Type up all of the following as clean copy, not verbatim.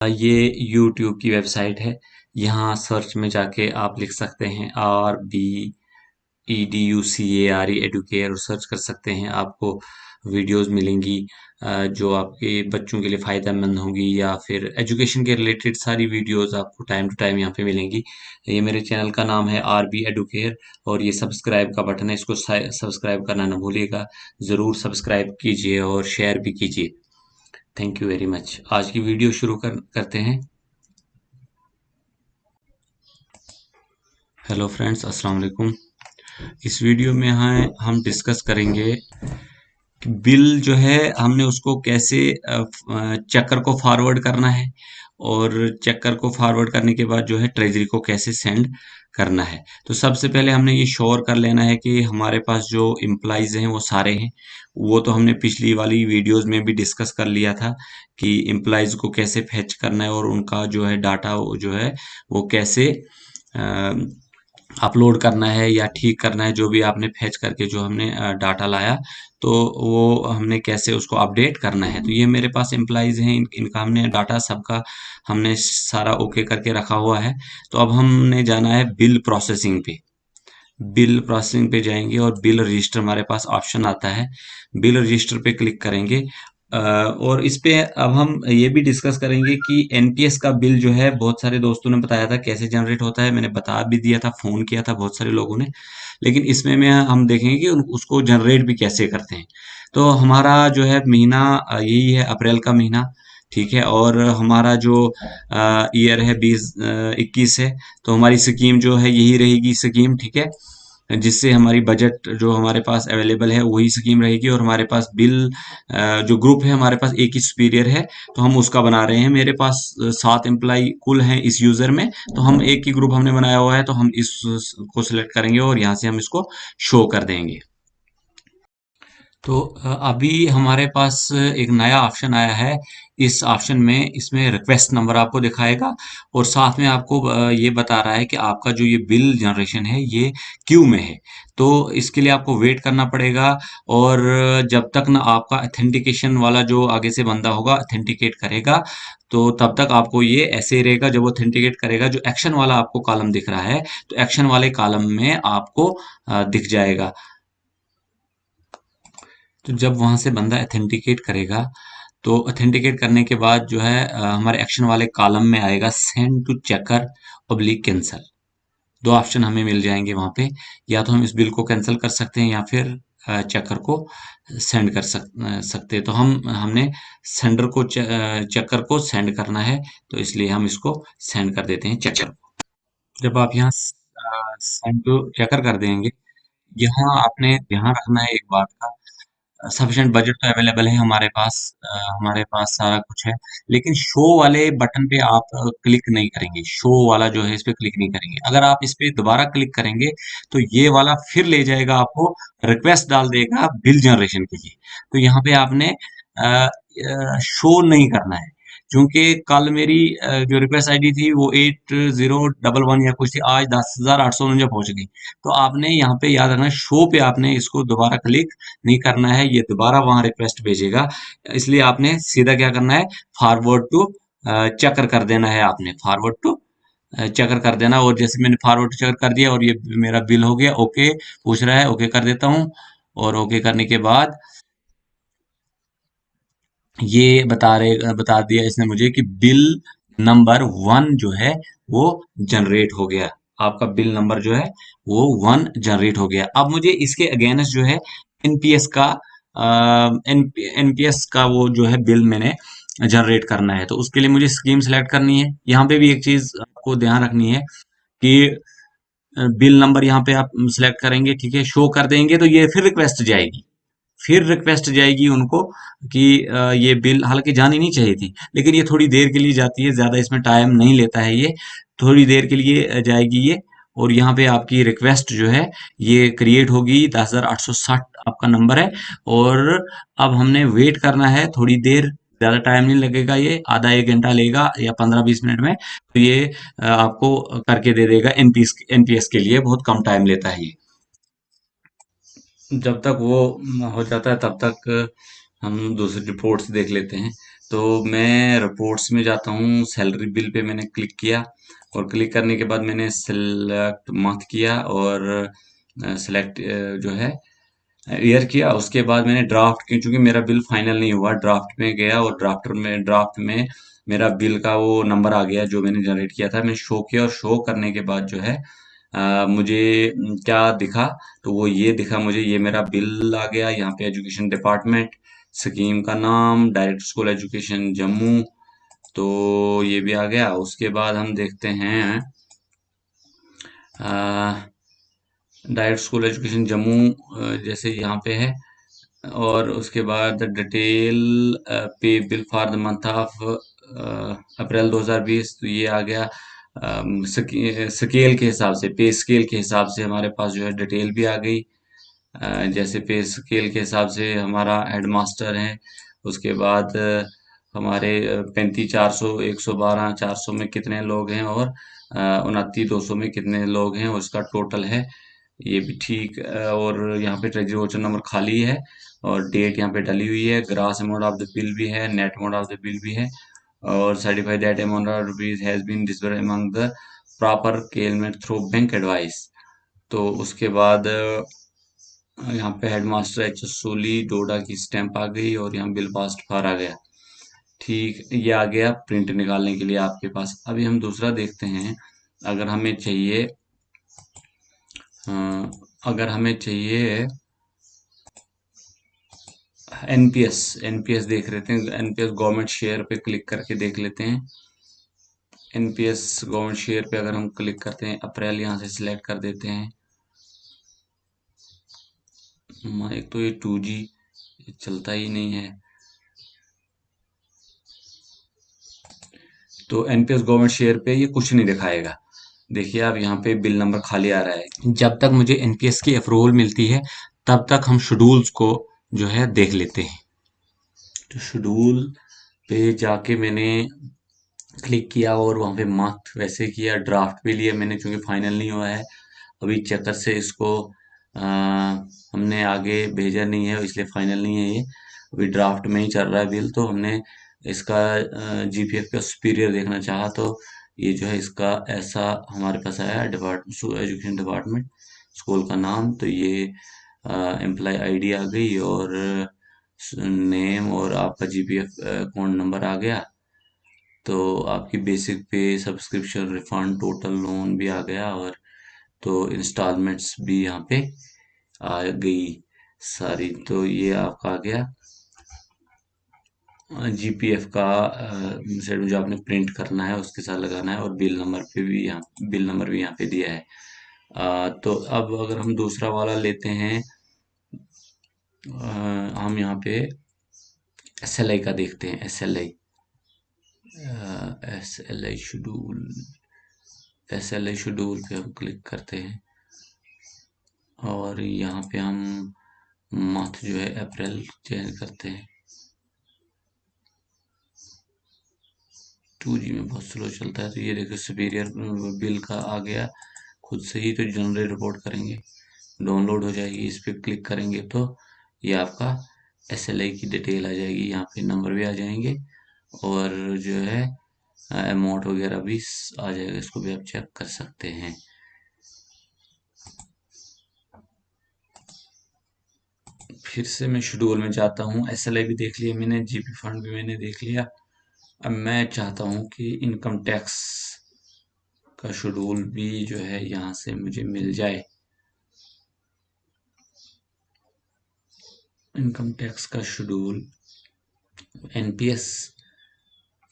ये यूट्यूब की वेबसाइट है। यहाँ सर्च में जाके आप लिख सकते हैं RBEDUCARE एडुकेयर और सर्च कर सकते हैं। आपको वीडियोस मिलेंगी जो आपके बच्चों के लिए फ़ायदेमंद होंगी, या फिर एजुकेशन के रिलेटेड सारी वीडियोस आपको टाइम टू टाइम यहाँ पे मिलेंगी। ये मेरे चैनल का नाम है RB एडुकेयर और ये सब्सक्राइब का बटन है, इसको सब्सक्राइब करना ना भूलिएगा। ज़रूर सब्सक्राइब कीजिए और शेयर भी कीजिए। Thank you very much. आज की वीडियो शुरू करते हैं। हेलो फ्रेंड्स, अस्सलाम वालेकुम। इस वीडियो में हम डिस्कस करेंगे कि बिल जो है हमने उसको कैसे चक्कर को फॉरवर्ड करना है, और चक्कर को फॉरवर्ड करने के बाद जो है ट्रेजरी को कैसे सेंड करना है। तो सबसे पहले हमने ये श्योर कर लेना है कि हमारे पास जो इम्प्लाइज हैं वो सारे हैं। वो तो हमने पिछली वाली वीडियोस में भी डिस्कस कर लिया था कि इम्प्लाइज को कैसे फैच करना है और उनका जो है डाटा जो है वो कैसे अपलोड करना है या ठीक करना है। जो भी आपने फैच करके जो हमने डाटा लाया, तो वो हमने कैसे उसको अपडेट करना है। तो ये मेरे पास एम्प्लॉइज हैं, इनका हमने डाटा सबका हमने सारा ओके करके रखा हुआ है। तो अब हमने जाना है बिल प्रोसेसिंग पे। बिल प्रोसेसिंग पे जाएंगे और बिल रजिस्टर हमारे पास ऑप्शन आता है। बिल रजिस्टर पे क्लिक करेंगे और इस पे अब हम ये भी डिस्कस करेंगे कि एनपीएस का बिल जो है, बहुत सारे दोस्तों ने बताया था कैसे जनरेट होता है। मैंने बता भी दिया था, फोन किया था बहुत सारे लोगों ने। लेकिन इसमें में हम देखेंगे कि उसको जनरेट भी कैसे करते हैं। तो हमारा जो है महीना यही है, अप्रैल का महीना। ठीक है, और हमारा जो ईयर है 2021 है। तो हमारी स्कीम जो है यही रहेगी स्कीम। ठीक है, जिससे हमारी बजट जो हमारे पास अवेलेबल है वही स्कीम रहेगी। और हमारे पास बिल जो ग्रुप है, हमारे पास एक ही सुपीरियर है, तो हम उसका बना रहे हैं। मेरे पास 7 एम्प्लाई कुल हैं इस यूजर में, तो हम एक ही ग्रुप हमने बनाया हुआ है, तो हम इस को सिलेक्ट करेंगे और यहाँ से हम इसको शो कर देंगे। तो अभी हमारे पास एक नया ऑप्शन आया है। इस ऑप्शन में इसमें रिक्वेस्ट नंबर आपको दिखाएगा और साथ में आपको ये बता रहा है कि आपका जो ये बिल जनरेशन है ये क्यू में है। तो इसके लिए आपको वेट करना पड़ेगा। और जब तक ना आपका अथेंटिकेशन वाला जो आगे से बंदा होगा अथेंटिकेट करेगा, तो तब तक आपको ये ऐसे ही रहेगा। जब वो अथेंटिकेट करेगा, जो एक्शन वाला आपको कॉलम दिख रहा है, तो एक्शन वाले कॉलम में आपको दिख जाएगा। तो जब वहां से बंदा अथेंटिकेट करेगा, तो अथेंटिकेट करने के बाद जो है हमारे एक्शन वाले कॉलम में आएगा send to checker oblique cancel. दो ऑप्शन हमें मिल जाएंगे वहां पे। या तो हम इस बिल को कैंसिल कर सकते हैं या फिर चेकर को सेंड कर सकते हैं। तो हमने सेंडर को चेकर को सेंड करना है, तो इसलिए हम इसको सेंड कर देते हैं चेकर को। जब आप यहाँ सेंड टू चेकर कर देंगे, यहाँ आपने ध्यान रखना है एक बात का। सफिशिएंट बजट तो अवेलेबल है हमारे पास, हमारे पास सारा कुछ है। लेकिन शो वाले बटन पे आप क्लिक नहीं करेंगे। शो वाला जो है इस पे क्लिक नहीं करेंगे। अगर आप इस पे दोबारा क्लिक करेंगे, तो ये वाला फिर ले जाएगा आपको, रिक्वेस्ट डाल देगा बिल जनरेशन के लिए। तो यहाँ पे आपने शो नहीं करना है। क्योंकि कल मेरी जो रिक्वेस्ट आईडी थी वो 8011 या कुछ थी, आज 10,849 पहुंच गई। तो आपने यहाँ पे याद रखना, शो पे आपने इसको दोबारा क्लिक नहीं करना है, ये दोबारा वहां रिक्वेस्ट भेजेगा। इसलिए आपने सीधा क्या करना है, फॉरवर्ड टू चेकर कर देना है। आपने फॉरवर्ड टू चेकर कर देना। और जैसे मैंने फॉरवर्ड चेकर कर दिया और ये मेरा बिल हो गया, ओके पूछ रहा है, ओके कर देता हूँ। और ओके करने के बाद ये बता दिया इसने मुझे कि बिल नंबर 1 जो है वो जनरेट हो गया। आपका बिल नंबर जो है वो 1 जनरेट हो गया। अब मुझे इसके अगेंस्ट जो है एनपीएस का एनपीएस का वो जो है बिल मैंने जनरेट करना है। तो उसके लिए मुझे स्कीम सेलेक्ट करनी है। यहाँ पे भी एक चीज आपको ध्यान रखनी है कि बिल नंबर यहाँ पे आप सिलेक्ट करेंगे, ठीक है, शो कर देंगे, तो ये फिर रिक्वेस्ट जाएगी। फिर रिक्वेस्ट जाएगी उनको कि ये बिल, हालांकि जानी नहीं चाहिए थी, लेकिन ये थोड़ी देर के लिए जाती है, ज्यादा इसमें टाइम नहीं लेता है ये। थोड़ी देर के लिए जाएगी ये। और यहाँ पे आपकी रिक्वेस्ट जो है ये क्रिएट होगी। 10,860 आपका नंबर है। और अब हमने वेट करना है थोड़ी देर, ज्यादा टाइम नहीं लगेगा, ये आधा एक घंटा लेगा या 15-20 मिनट में। तो ये आपको करके दे देगा। एनपीएस एनपीएस के लिए बहुत कम टाइम लेता है ये। जब तक वो हो जाता है तब तक हम दूसरी रिपोर्ट्स देख लेते हैं। तो मैं रिपोर्ट्स में जाता हूँ, सैलरी बिल पे मैंने क्लिक किया और क्लिक करने के बाद मैंने सिलेक्ट मंथ किया और सिलेक्ट जो है ईयर किया। उसके बाद मैंने ड्राफ्ट की, चूंकि मेरा बिल फाइनल नहीं हुआ, ड्राफ्ट में गया और ड्राफ्ट में मेरा बिल का वो नंबर आ गया जो मैंने जनरेट किया था। मैं शो किया और शो करने के बाद जो है मुझे क्या दिखा, तो वो ये दिखा मुझे, ये मेरा बिल आ गया। यहाँ पे एजुकेशन डिपार्टमेंट, स्कीम का नाम डायरेक्ट स्कूल एजुकेशन जम्मू, तो ये भी आ गया। उसके बाद हम देखते हैं डायरेक्ट स्कूल एजुकेशन जम्मू, जैसे यहाँ पे है। और उसके बाद डिटेल पे bill for the month of April 2020, तो ये आ गया। स्केल के हिसाब से, पे स्केल के हिसाब से हमारे पास जो है डिटेल भी आ गई। जैसे पे स्केल के हिसाब से हमारा हेडमास्टर है। उसके बाद हमारे 35 400, 112 400 में कितने लोग हैं, और 29 200 में कितने लोग हैं, और उसका टोटल है। ये भी ठीक। और यहाँ पे ट्रेजरी वोचर नंबर खाली है और डेट यहाँ पे डली हुई है। Gross amount of the bill भी है, net amount of the bill भी है, और certify that amount of rupees has been disbursed among the proper payment through bank advice. तो उसके बाद यहाँ पे headmaster H S Soli Doda की स्टैंप आ गई और यहाँ बिल पास्ट फार आ गया। ठीक, ये आ गया प्रिंट निकालने के लिए आपके पास। अभी हम दूसरा देखते हैं। अगर हमें चाहिए अ, अगर हमें चाहिए एनपीएस, एनपीएस देख लेते हैं। एनपीएस गवर्नमेंट शेयर पे क्लिक करके देख लेते हैं। एनपीएस गवर्नमेंट शेयर पे अगर हम क्लिक करते हैं, अप्रैल यहाँ से सिलेक्ट कर देते हैं। एक तो ये 2G चलता ही नहीं है, तो एनपीएस गवर्नमेंट शेयर पे ये कुछ नहीं दिखाएगा। देखिए आप यहाँ पे बिल नंबर खाली आ रहा है। जब तक मुझे एनपीएस की अप्रूवल मिलती है तब तक हम शेड्यूल्स को जो है देख लेते हैं। तो शेड्यूल पे जाके मैंने क्लिक किया और वहाँ पे मंथ वैसे किया, ड्राफ्ट भी लिया मैंने चूंकि फाइनल नहीं हुआ है अभी। चेकर से इसको हमने आगे भेजा नहीं है, इसलिए फाइनल नहीं है ये, अभी ड्राफ्ट में ही चल रहा है बिल। तो हमने इसका जीपीएफ का सुपीरियर देखना चाहा, तो ये जो है इसका ऐसा हमारे पास आया, डिपार्टमेंट एजुकेशन डिपार्टमेंट, स्कूल का नाम। तो ये एम्प्लॉय आईडी आ गई और नेम और आपका जीपीएफ अकाउंट नंबर आ गया। तो आपकी बेसिक पे, सब्सक्रिप्शन, रिफंड, टोटल लोन भी आ गया, और तो इंस्टॉलमेंट्स भी यहाँ पे आ गई सारी। तो ये आपका आ गया जीपीएफ का सेट, जो आपने प्रिंट करना है उसके साथ लगाना है, और बिल नंबर पे भी यहाँ बिल नंबर भी यहाँ पे दिया है। तो अब अगर हम दूसरा वाला लेते हैं, हम यहाँ पे एसएलआई का देखते हैं। SLI, SLI schedule, SLI schedule पे हम क्लिक करते हैं और यहाँ पे हम मंथ जो है अप्रैल चेंज करते हैं। 2G में बहुत स्लो चलता है। तो ये देखो सुपीरियर बिल का आ गया खुद से ही। तो जनरल रिपोर्ट करेंगे, डाउनलोड हो जाएगी, इस पर क्लिक करेंगे तो ये आपका एसएलआई की डिटेल आ जाएगी। यहाँ पे नंबर भी आ जाएंगे और जो है अमाउंट वगैरह भी आ जाएगा, इसको भी आप चेक कर सकते हैं। फिर से मैं शेड्यूल में जाता हूँ। एसएलआई भी देख लिया मैंने, जीपी फंड भी मैंने देख लिया। अब मैं चाहता हूँ कि इनकम टैक्स का शेड्यूल भी जो है यहाँ से मुझे मिल जाए। इनकम टैक्स का शेड्यूल एनपीएस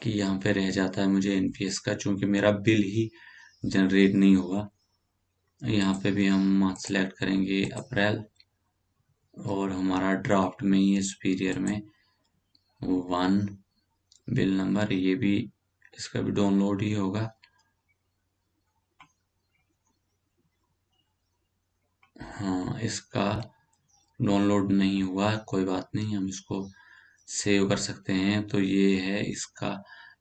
की यहाँ पे रह जाता है मुझे, एनपीएस का, चूंकि मेरा बिल ही जनरेट नहीं हुआ। यहाँ पे भी हम मंथ सेलेक्ट करेंगे अप्रैल, और हमारा ड्राफ्ट में ही है सुपीरियर में 1 बिल नंबर, ये भी इसका भी डाउनलोड ही होगा। हाँ, इसका डाउनलोड नहीं हुआ, कोई बात नहीं, हम इसको सेव कर सकते हैं। तो ये है इसका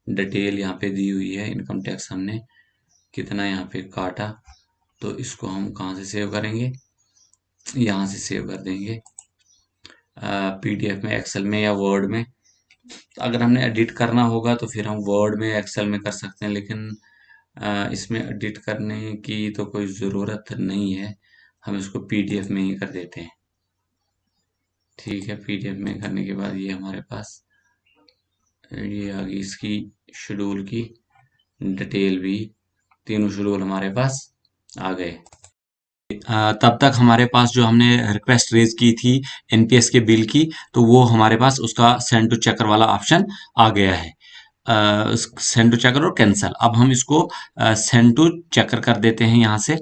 डिटेल यहाँ पे दी हुई है, इनकम टैक्स हमने कितना यहाँ पे काटा। तो इसको हम कहाँ से सेव करेंगे, यहाँ से सेव कर देंगे पीडीएफ में, एक्सेल में या वर्ड में। अगर हमने एडिट करना होगा तो फिर हम वर्ड में एक्सेल में कर सकते हैं, लेकिन इसमें एडिट करने की तो कोई ज़रूरत नहीं है, हम इसको पीडीएफ में ही कर देते हैं। ठीक है, पीडीएफ में करने के बाद ये हमारे पास ये आ गई इसकी शेड्यूल की डिटेल भी, तीनों शेड्यूल हमारे पास आ गए। तब तक हमारे पास जो हमने रिक्वेस्ट रेज की थी एनपीएस के बिल की, तो वो हमारे पास उसका सेंड टू चेकर वाला ऑप्शन आ गया है। सेंड टू चेकर और कैंसल, अब हम इसको सेंड टू चेकर कर देते हैं यहाँ से।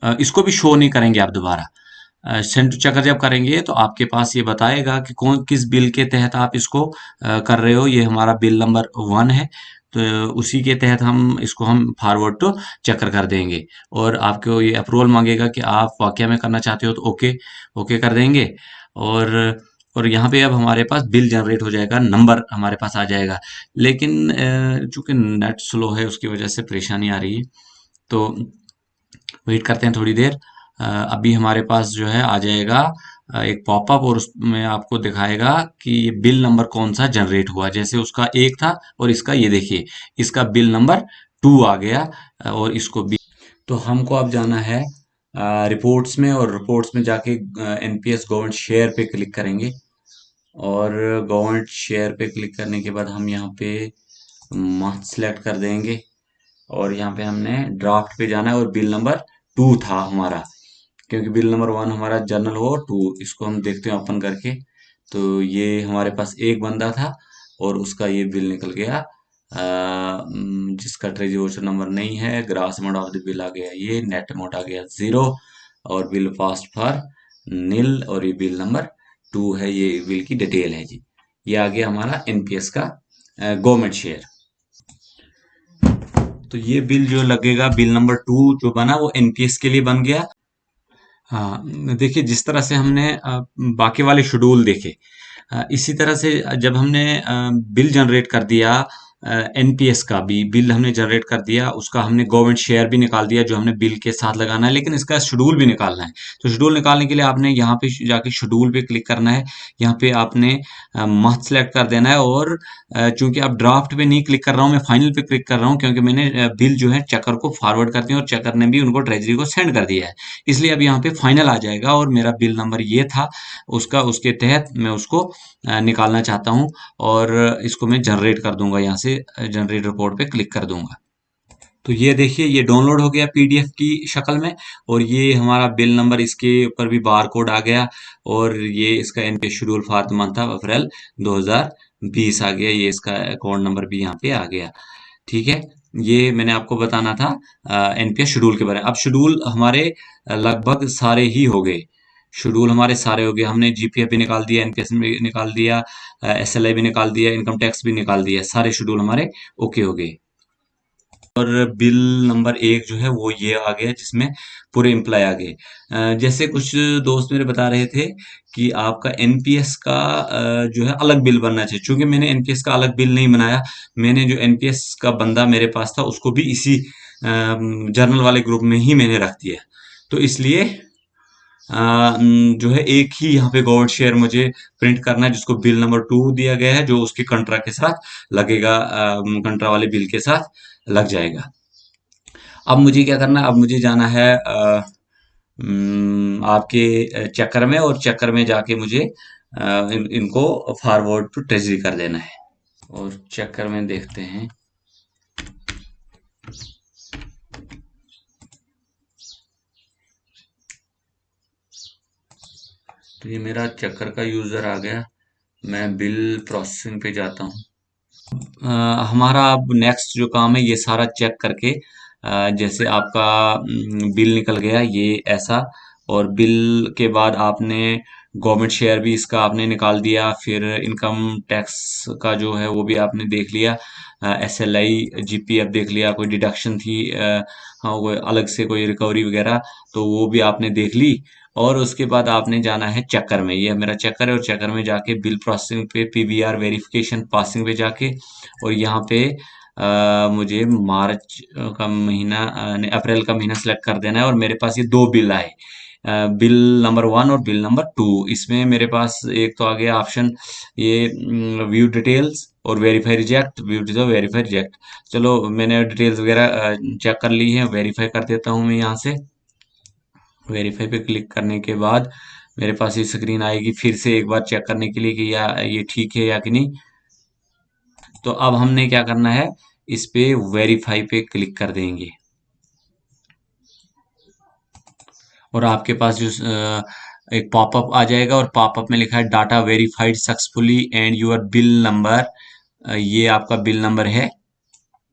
इसको भी शो नहीं करेंगे आप दोबारा। सेंड टू चेकर जब करेंगे तो आपके पास ये बताएगा कि कौन किस बिल के तहत आप इसको कर रहे हो। ये हमारा बिल नंबर 1 है, तो उसी के तहत हम फॉरवर्ड टू चेकर कर देंगे, और आपको ये अप्रूवल मांगेगा कि आप वाकया में करना चाहते हो तो ओके ओके कर देंगे। और यहाँ पे अब हमारे पास बिल जनरेट हो जाएगा, नंबर हमारे पास आ जाएगा। लेकिन चूंकि नेट स्लो है उसकी वजह से परेशानी आ रही है, तो वेट करते हैं थोड़ी देर। अभी हमारे पास जो है आ जाएगा एक पॉपअप, और उसमें आपको दिखाएगा कि ये बिल नंबर कौन सा जनरेट हुआ। जैसे उसका 1 था और इसका ये देखिए, इसका बिल नंबर 2 आ गया। और इसको भी तो हमको अब जाना है रिपोर्ट्स में, और रिपोर्ट्स में जाके एनपीएस गवर्नमेंट शेयर पे क्लिक करेंगे। और गवर्नमेंट शेयर पे क्लिक करने के बाद हम यहाँ पे मंथ सेलेक्ट कर देंगे, और यहाँ पे हमने ड्राफ्ट पे जाना है, और बिल नंबर 2 था हमारा, क्योंकि बिल नंबर 1 हमारा जनरल हो, 2 इसको हम देखते हैं ओपन करके। तो ये हमारे पास एक बंदा था और उसका ये बिल निकल गया, जिसका ट्रेजरी वोचर नंबर नहीं है। Gross amount of the bill आ गया, ये नेट अमाउंट आ गया 0, और बिल फास्ट फॉर नील, और ये बिल नंबर 2 है, ये बिल की डिटेल है जी। ये आ गया हमारा एनपीएस का गवर्नमेंट शेयर। तो ये बिल जो लगेगा, बिल नंबर 2 जो बना वो एनपीएस के लिए बन गया। हाँ, देखिए जिस तरह से हमने बाकी वाले शेड्यूल देखे, इसी तरह से जब हमने बिल जनरेट कर दिया, एनपीएस का भी बिल हमने जनरेट कर दिया, उसका हमने गवर्नमेंट शेयर भी निकाल दिया जो हमने बिल के साथ लगाना है, लेकिन इसका शेड्यूल भी निकालना है। तो शेड्यूल निकालने के लिए आपने यहाँ पे जाके शेड्यूल पे क्लिक करना है। यहाँ पे आपने मंथ सेलेक्ट कर देना है, और चूंकि अब ड्राफ्ट पे नहीं क्लिक कर रहा हूँ, मैं फाइनल पे क्लिक कर रहा हूँ, क्योंकि मैंने बिल जो है चेकर को फॉरवर्ड कर दिया और चेकर ने भी उनको ट्रेजरी को सेंड कर दिया है। इसलिए अब यहाँ पे फाइनल आ जाएगा, और मेरा बिल नंबर ये था, उसके तहत मैं उसको निकालना चाहता हूँ, और इसको मैं जनरेट कर दूंगा। यहाँ से जनरेट रिपोर्ट पे क्लिक कर दूंगा। तो ये देखिए, ये डाउनलोड हो गया पीडीएफ की शक्ल में, और ये हमारा बिल नंबर, इसके ऊपर भी बार कोड आ गया, और ये इसका NPS schedule for the month of April 2020 आ गया। ये इसका अकाउंट नंबर भी यहाँ पे आ गया। ठीक है, ये मैंने आपको बताना था एनपीएस शेड्यूल के बारे में। अब शेड्यूल हमारे लगभग सारे ही हो गए, शेड्यूल हमारे सारे हो गए। हमने जीपीएफ भी निकाल दिया, एनपीएस भी निकाल दिया, एसएलआई भी निकाल दिया, इनकम टैक्स भी निकाल दिया, सारे शेड्यूल हमारे ओके हो गए। और बिल नंबर 1 जो है वो ये आ गया, जिसमें पूरे एम्प्लॉय आ गए। जैसे कुछ दोस्त मेरे बता रहे थे कि आपका एनपीएस का जो है अलग बिल बनना चाहिए। चूंकि मैंने एनपीएस का अलग बिल नहीं बनाया, मैंने जो एनपीएस का बंदा मेरे पास था उसको भी इसी जर्नल वाले ग्रुप में ही मैंने रख दिया। तो इसलिए जो है एक ही यहाँ पे गवर्नमेंट शेयर मुझे प्रिंट करना है, जिसको बिल नंबर 2 दिया गया है, जो उसके कंट्रा के साथ लगेगा, कंट्रा वाले बिल के साथ लग जाएगा। अब मुझे क्या करना है, अब मुझे जाना है आपके चक्कर में, और चक्कर में जाके मुझे इनको फॉरवर्ड टू ट्रेजरी कर देना है। और चक्कर में देखते हैं, तो ये मेरा चक्कर का यूजर आ गया। मैं बिल प्रोसेसिंग पे जाता हूँ। हमारा अब नेक्स्ट जो काम है, ये सारा चेक करके, जैसे आपका बिल निकल गया ये ऐसा, और बिल के बाद आपने गवर्नमेंट शेयर भी इसका आपने निकाल दिया, फिर इनकम टैक्स का जो है वो भी आपने देख लिया, एसएलआई जीपीएफ देख लिया, कोई डिडक्शन थी, हाँ वो अलग से कोई रिकवरी वगैरह, तो वो भी आपने देख ली। और उसके बाद आपने जाना है चक्कर में, ये मेरा चक्कर है, और चक्कर में जाके बिल प्रोसेसिंग पे पीवीआर वेरिफिकेशन पासिंग पे जाके, और यहाँ पे मुझे मार्च का महीना नहीं, अप्रैल का महीना सेलेक्ट कर देना है, और मेरे पास ये 2 बिल आए, बिल नंबर 1 और बिल नंबर 2। इसमें मेरे पास एक तो आ गया ऑप्शन, ये व्यू डिटेल्स और verify reject, view detail verify reject. चलो मैंने डिटेल्स वगैरह चेक कर ली है, वेरीफाई कर देता हूँ मैं यहाँ से। वेरीफाई पे क्लिक करने के बाद मेरे पास ये स्क्रीन आएगी फिर से एक बार चेक करने के लिए कि या ये ठीक है या कि नहीं। तो अब हमने क्या करना है, इस पे वेरीफाई पे क्लिक कर देंगे और आपके पास जो एक पॉपअप आ जाएगा और पॉपअप में लिखा है data verified successfully and your bill number, ये आपका बिल नंबर है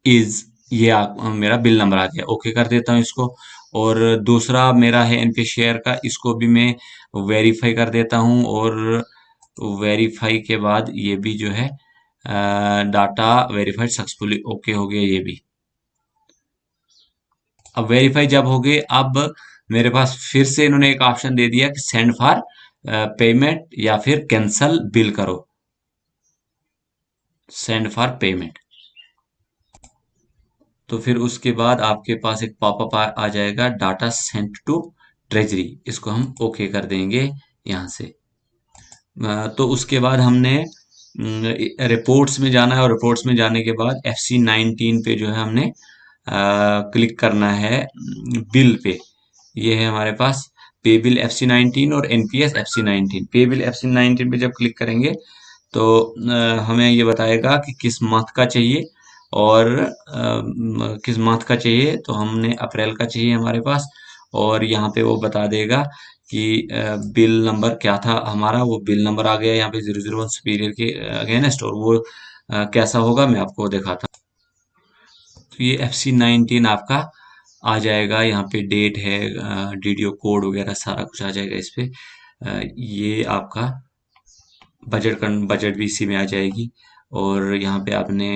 इज, ये मेरा बिल नंबर आ गया। ओके कर देता हूँ इसको। और दूसरा मेरा है एनपी शेयर का, इसको भी मैं वेरीफाई कर देता हूँ और वेरीफाई के बाद ये भी जो है डाटा वेरीफाइड सक्सेसफुली, ओके हो गया ये भी। अब वेरीफाई जब हो गए, अब मेरे पास फिर से इन्होंने एक ऑप्शन दे दिया कि सेंड फॉर पेमेंट या फिर कैंसल बिल करो, सेंड फॉर पेमेंट। तो फिर उसके बाद आपके पास एक पॉपअप आ जाएगा डाटा सेंट टू ट्रेजरी, इसको हम ओके कर देंगे यहाँ से। तो उसके बाद हमने रिपोर्ट्स में जाना है और रिपोर्ट्स में जाने के बाद FC19 पे जो है हमने क्लिक करना है बिल पे। ये है हमारे पास पे बिल FC19 और NPS FC19। पे बिल FC19 पे जब क्लिक करेंगे तो हमें ये बताएगा कि किस मंथ का चाहिए और किस मंथ का चाहिए। तो हमने अप्रैल का चाहिए हमारे पास, और यहाँ पे वो बता देगा कि बिल नंबर क्या था हमारा, वो बिल नंबर आ गया यहाँ पे 001 सुपीरियर के अगेंस्ट, और वो कैसा होगा मैं आपको दिखाता हूँ। तो ये FC19 आपका आ जाएगा, यहाँ पे डेट है, DDO कोड वगैरह सारा कुछ आ जाएगा इस पे। ये आपका बजट भी इसी में आ जाएगी। और यहाँ पे आपने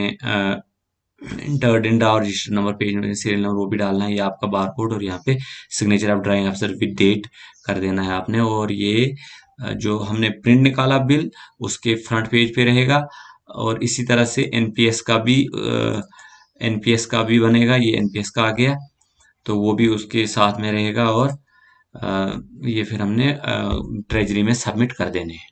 इंटर और register number, page number, serial number वो भी डालना है, ये आपका बारकोड, और यहाँ पे सिग्नेचर ऑफ ड्राइंग अफसर विद डेट कर देना है आपने। और ये जो हमने प्रिंट निकाला बिल उसके फ्रंट पेज पे रहेगा। और इसी तरह से एनपीएस का भी बनेगा, ये एनपीएस का आ गया तो वो भी उसके साथ में रहेगा। और ये फिर हमने ट्रेजरी में सबमिट कर देने हैं।